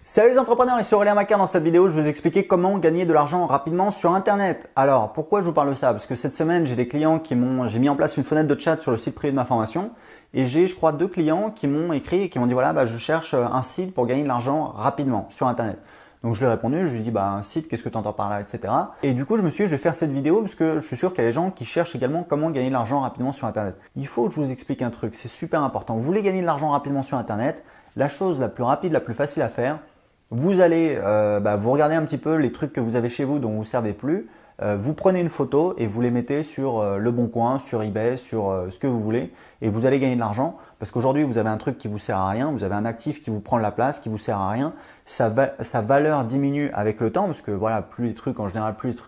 Salut les entrepreneurs, ici Aurélien Macquart. Dans cette vidéo, je vais vous expliquer comment gagner de l'argent rapidement sur Internet. Alors, pourquoi je vous parle de ça? Parce que cette semaine, j'ai des clients j'ai mis en place une fenêtre de chat sur le site privé de ma formation et j'ai, je crois, 2 clients qui m'ont écrit et qui m'ont dit voilà, je cherche un site pour gagner de l'argent rapidement sur Internet. Donc je lui ai répondu, je lui ai dit un site, qu'est-ce que tu entends par là, etc. Et du coup, je me suis dit, je vais faire cette vidéo parce que je suis sûr qu'il y a des gens qui cherchent également comment gagner de l'argent rapidement sur Internet. Il faut que je vous explique un truc, c'est super important. Vous voulez gagner de l'argent rapidement sur Internet, la chose la plus rapide, la plus facile à faire, vous allez vous regardez un petit peu les trucs que vous avez chez vous dont vous ne servez plus, vous prenez une photo et vous les mettez sur Le Bon Coin, sur eBay, sur ce que vous voulez et vous allez gagner de l'argent parce qu'aujourd'hui vous avez un truc qui vous sert à rien, vous avez un actif qui vous prend de la place, qui vous sert à rien, sa valeur diminue avec le temps parce que voilà, plus les trucs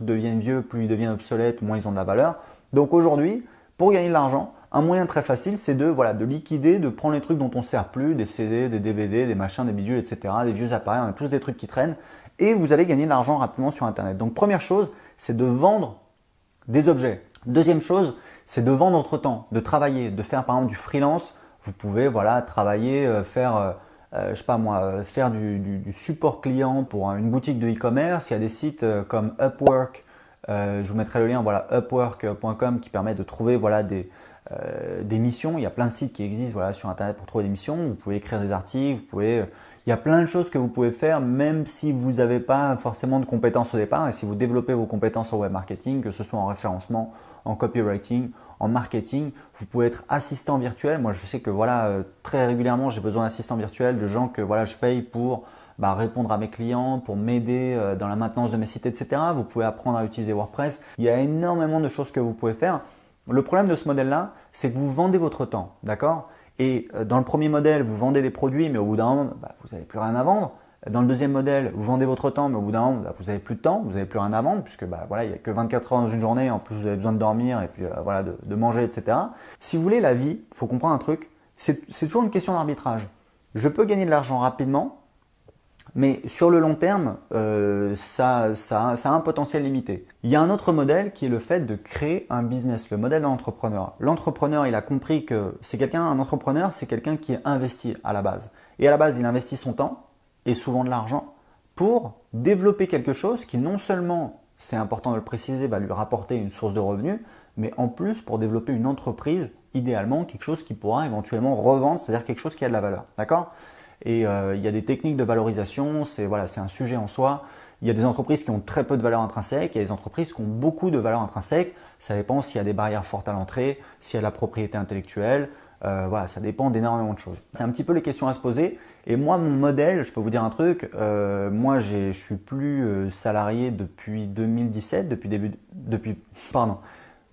deviennent vieux, plus ils deviennent obsolètes, moins ils ont de la valeur. Donc aujourd'hui, pour gagner de l'argent, un moyen très facile, c'est de liquider, de prendre les trucs dont on ne sert plus, des CD, des DVD, des machins, des bidules, etc., des vieux appareils, on a tous des trucs qui traînent, et vous allez gagner de l'argent rapidement sur Internet. Donc première chose, c'est de vendre des objets. Deuxième chose, c'est de vendre votre temps, de travailler, de faire par exemple du freelance. Vous pouvez travailler, faire du support client pour une boutique de e-commerce. Il y a des sites comme Upwork, je vous mettrai le lien, upwork.com qui permet de trouver des missions. Il y a plein de sites qui existent sur Internet pour trouver des missions. Vous pouvez écrire des articles, il y a plein de choses que vous pouvez faire même si vous n'avez pas forcément de compétences au départ et si vous développez vos compétences en web marketing, que ce soit en référencement, en copywriting, en marketing, vous pouvez être assistant virtuel. Moi, je sais que très régulièrement, j'ai besoin d'assistants virtuels, de gens que je paye pour répondre à mes clients, pour m'aider dans la maintenance de mes sites, etc. Vous pouvez apprendre à utiliser WordPress. Il y a énormément de choses que vous pouvez faire. Le problème de ce modèle-là, c'est que vous vendez votre temps, d'accord? Et dans le premier modèle, vous vendez des produits, mais au bout d'un moment, vous n'avez plus rien à vendre. Dans le deuxième modèle, vous vendez votre temps, mais au bout d'un moment, vous n'avez plus de temps, vous n'avez plus rien à vendre, puisque il n'y a que 24 heures dans une journée, en plus vous avez besoin de dormir et puis de manger, etc. Si vous voulez la vie, il faut comprendre un truc, c'est toujours une question d'arbitrage. Je peux gagner de l'argent rapidement, mais sur le long terme, ça a un potentiel limité. Il y a un autre modèle qui est le fait de créer un business, le modèle de l'entrepreneur. L'entrepreneur, il a compris que un entrepreneur, c'est quelqu'un qui est investi à la base. Et à la base, il investit son temps et souvent de l'argent pour développer quelque chose qui non seulement, c'est important de le préciser, va lui rapporter une source de revenus, mais en plus pour développer une entreprise, idéalement quelque chose qu'il pourra éventuellement revendre, c'est-à-dire quelque chose qui a de la valeur. D'accord ? Et il y a des techniques de valorisation, c'est un sujet en soi. Il y a des entreprises qui ont très peu de valeur intrinsèque, il y a des entreprises qui ont beaucoup de valeur intrinsèque. Ça dépend s'il y a des barrières fortes à l'entrée, s'il y a de la propriété intellectuelle. Ça dépend d'énormément de choses. C'est un petit peu les questions à se poser. Et moi, mon modèle, je peux vous dire un truc. Moi, je suis plus salarié depuis 2017, depuis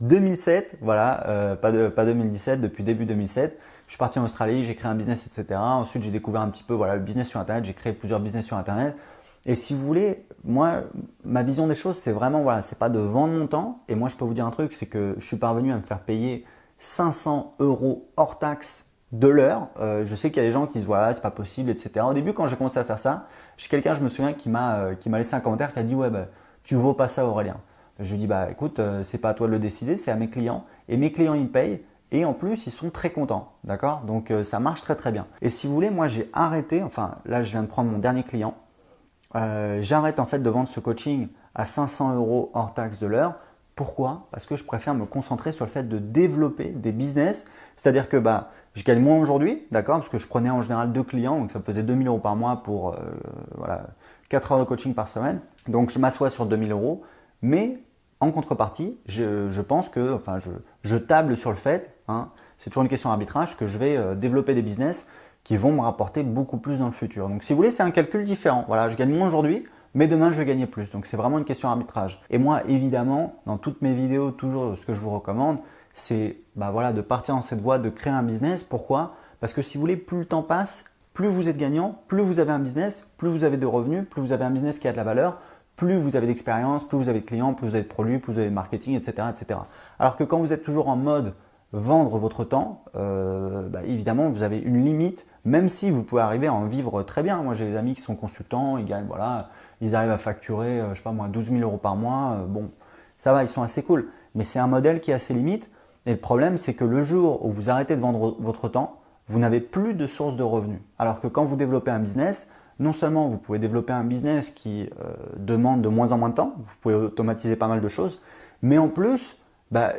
2007. Pas 2017, depuis début 2007. Je suis parti en Australie, j'ai créé un business, etc. Ensuite, j'ai découvert un petit peu le business sur Internet. J'ai créé plusieurs business sur Internet. Et si vous voulez, moi, ma vision des choses, c'est vraiment, c'est pas de vendre mon temps. Et moi, je peux vous dire un truc, c'est que je suis parvenu à me faire payer 500 € hors taxe de l'heure. Je sais qu'il y a des gens qui disent, c'est pas possible, etc. Au début, quand j'ai commencé à faire ça, j'ai quelqu'un, je me souviens, qui m'a laissé un commentaire qui a dit, tu vaux pas ça, Aurélien. Je lui dis, écoute, c'est pas à toi de le décider, c'est à mes clients. Et mes clients, ils me payent. Et en plus, ils sont très contents, d'accord? Donc, ça marche très très bien. Et si vous voulez, moi, j'ai arrêté, là, je viens de prendre mon dernier client. J'arrête en fait de vendre ce coaching à 500 € hors taxe de l'heure. Pourquoi? Parce que je préfère me concentrer sur le fait de développer des business. C'est-à-dire que je gagne moins aujourd'hui, d'accord? Parce que je prenais en général 2 clients, donc ça me faisait 2000 € par mois pour 4 heures de coaching par semaine. Donc, je m'assois sur 2000 €, mais en contrepartie, je pense que, je table sur le fait, c'est toujours une question d'arbitrage, que je vais développer des business qui vont me rapporter beaucoup plus dans le futur. Donc si vous voulez, c'est un calcul différent. Je gagne moins aujourd'hui, mais demain je vais gagner plus. Donc c'est vraiment une question d'arbitrage. Et moi, évidemment, dans toutes mes vidéos, toujours ce que je vous recommande, c'est de partir dans cette voie de créer un business. Pourquoi? Parce que si vous voulez, plus le temps passe, plus vous êtes gagnant, plus vous avez un business, plus vous avez de revenus, plus vous avez un business qui a de la valeur, plus vous avez d'expérience, plus vous avez de clients, plus vous avez de produits, plus vous avez de marketing, etc., etc. Alors que quand vous êtes toujours en mode vendre votre temps, évidemment, vous avez une limite, même si vous pouvez arriver à en vivre très bien. Moi, j'ai des amis qui sont consultants, ils gagnent, ils arrivent à facturer, 12 000 € par mois. Bon, ça va, ils sont assez cool. Mais c'est un modèle qui a ses limites. Et le problème, c'est que le jour où vous arrêtez de vendre votre temps, vous n'avez plus de source de revenus. Alors que quand vous développez un business, non seulement vous pouvez développer un business qui demande de moins en moins de temps, vous pouvez automatiser pas mal de choses, mais en plus,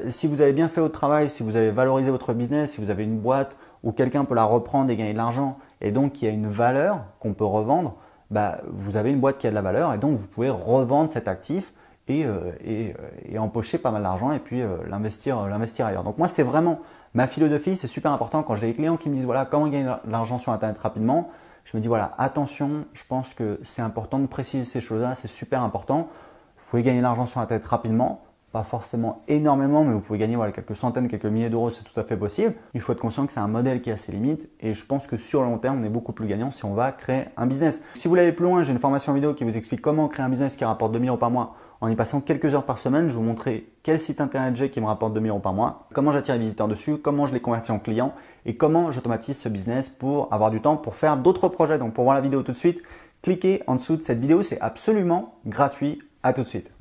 si vous avez bien fait votre travail, si vous avez valorisé votre business, si vous avez une boîte où quelqu'un peut la reprendre et gagner de l'argent, et donc il y a une valeur qu'on peut revendre, vous avez une boîte qui a de la valeur et donc vous pouvez revendre cet actif et empocher pas mal d'argent et puis l'investir ailleurs. Donc moi, c'est vraiment ma philosophie, c'est super important quand j'ai des clients qui me disent voilà comment gagner de l'argent sur Internet rapidement. Je me dis voilà, attention, je pense que c'est important de préciser ces choses-là, c'est super important. Vous pouvez gagner de l'argent sur Internet rapidement, pas forcément énormément, mais vous pouvez gagner quelques centaines, quelques milliers d'euros, c'est tout à fait possible. Il faut être conscient que c'est un modèle qui a ses limites et je pense que sur le long terme, on est beaucoup plus gagnant si on va créer un business. Si vous voulez aller plus loin, j'ai une formation vidéo qui vous explique comment créer un business qui rapporte 2000 € par mois en y passant quelques heures par semaine. Je vais vous montrer quel site internet j'ai qui me rapporte 2000 € par mois, comment j'attire les visiteurs dessus, comment je les convertis en clients et comment j'automatise ce business pour avoir du temps pour faire d'autres projets. Donc pour voir la vidéo tout de suite, cliquez en dessous de cette vidéo, c'est absolument gratuit. À tout de suite.